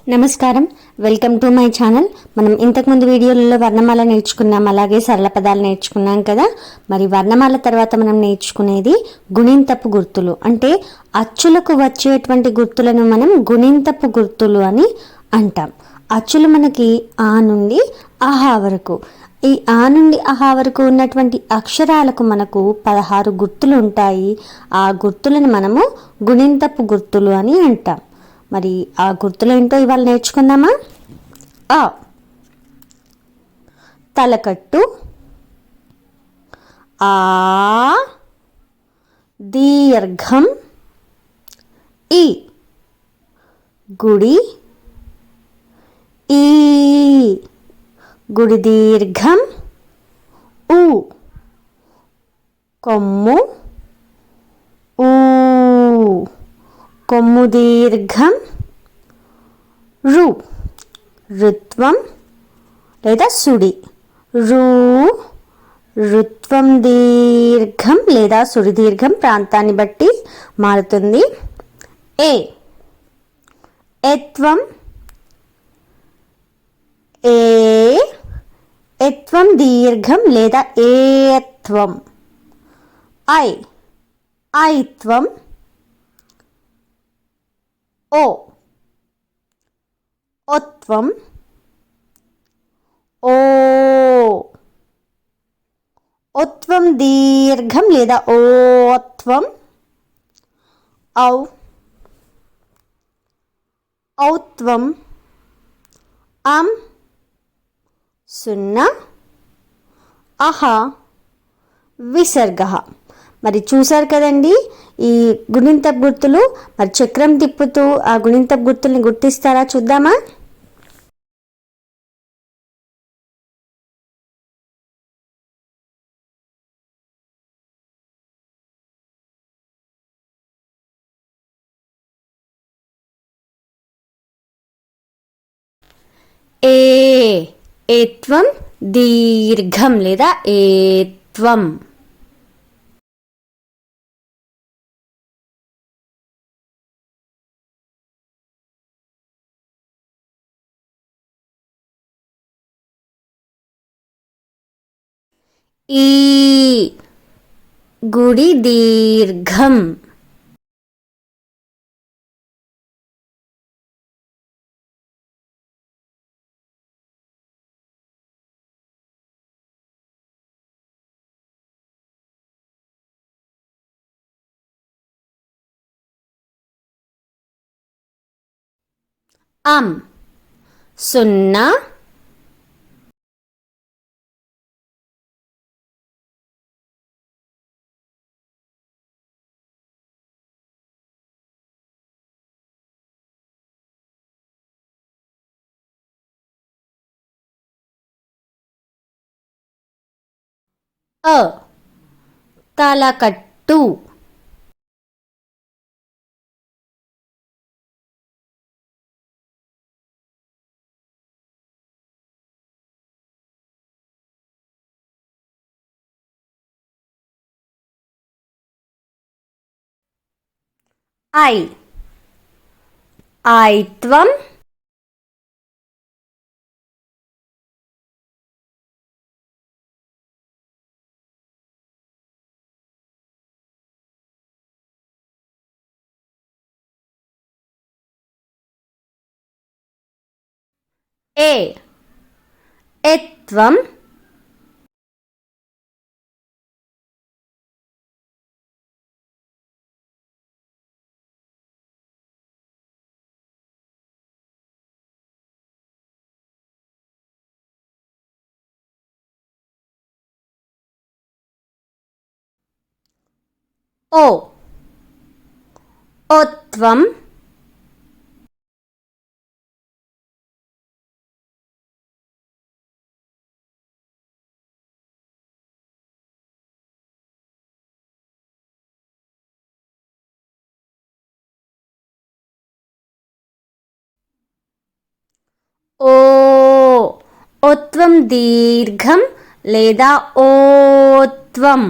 నమస్కారం, welcome to my channel. మనం ఇంతకుముందు వీడియోలలో వర్ణమాల నేర్చుకున్నాం, అలాగే సరళ పదాలు నేర్చుకున్నాం కదా. మరి వర్ణమాల తర్వాత మనం నేర్చుకునేది గుణింతపు గుర్తులు. అంటే అచ్చులకు వచ్చేటువంటి గుర్తులను మనం గుణింతపు గుర్తులు అని అంటాం. అచ్చులు మనకి ఆ నుండి ఆహా వరకు, ఈ ఆ నుండి ఆహా వరకు ఉన్నటువంటి అక్షరాలకు మనకు 16 గుర్తులు ఉంటాయి. ఆ గుర్తులను మనము గుణింతపు గుర్తులు అని అంటాం. మరి ఆ గుర్తులేంటో ఇవాళ నేర్చుకుందామా? ఆ తలకట్టు, ఆ దీర్ఘం, ఈ గుడి, ఈ గుడి దీర్ఘం, ఊ కొమ్ము, ఊ కొమ్ము దీర్ఘం, రు రుత్వం లేదా సుడి, రు రుత్వం దీర్ఘం లేదా సుడి దీర్ఘం ప్రాంతాన్ని బట్టి మారుతుంది. ఏ ఎత్వం, ఏ ఎత్వం దీర్ఘం లేదా ఏత్వం. ఐ ఐత్వం, ఓ ఓత్వం, ఓ ఓత్వం దీర్ఘం లేదా ఓత్వం. ఔ ఔత్వం, అం సున్నా, అహ విసర్గ. మరి చూసారు కదండి ఈ గుణింతపు గుర్తులు. మరి చక్రం తిప్పుతూ ఆ గుణింతపు గుర్తుల్ని గుర్తిస్తారా? చూద్దామా? ఏ ఏత్వం దీర్ఘం లేదా ఏత్వం. ఈ గుడి దీర్ఘం. అం సున్నా, అ తలకట్టు, ఐ ఐత్వం, ఏ ఎత్వం, ఓ ఓత్వం, ఓ ఓత్వం దీర్ఘం లేదా ఓత్వం.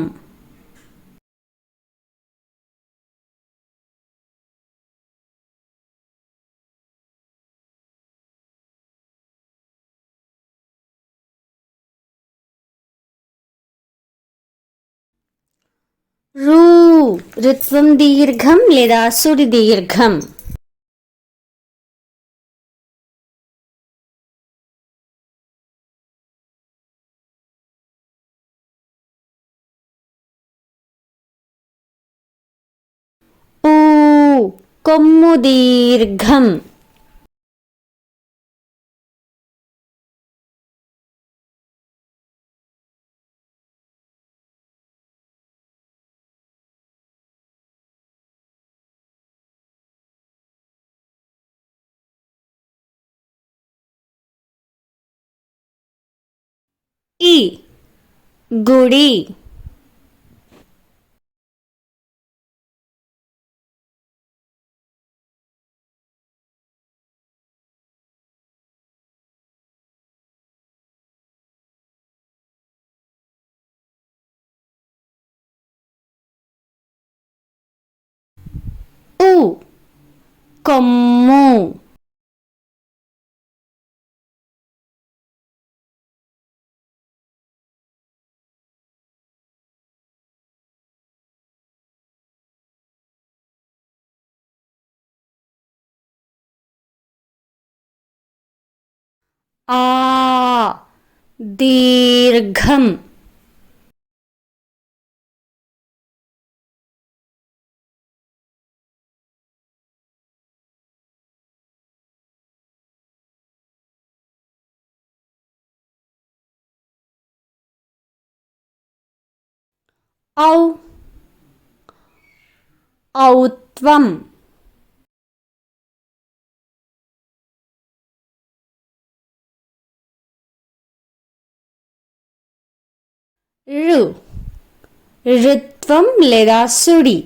రుత్వం దీర్ఘం లేదా సుడి దీర్ఘం. ఊ కొమ్ము దీర్ఘం. ఈ గుడి. ఊ కొమ్ము. ఆ దీర్ఘం. ఔ ఔత్వం. రు రుత్వం లేదా సుడి.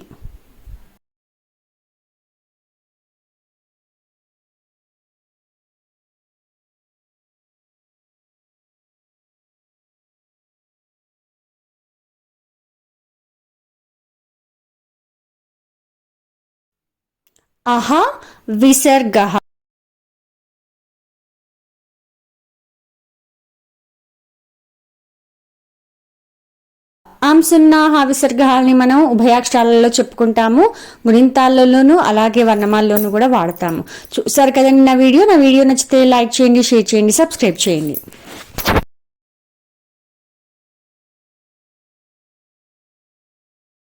అహ విసర్గః. అంసున్నాహ విసర్గాల్ని మనం ఉభయాక్షరాలలో చెప్పుకుంటాము, గుణింతాలలోనూ అలాగే వర్ణమాలలోనూ కూడా వాడతాము. చూసారు కదండి నా వీడియో నచ్చితే లైక్ చేయండి, షేర్ చేయండి, సబ్స్క్రైబ్ చేయండి.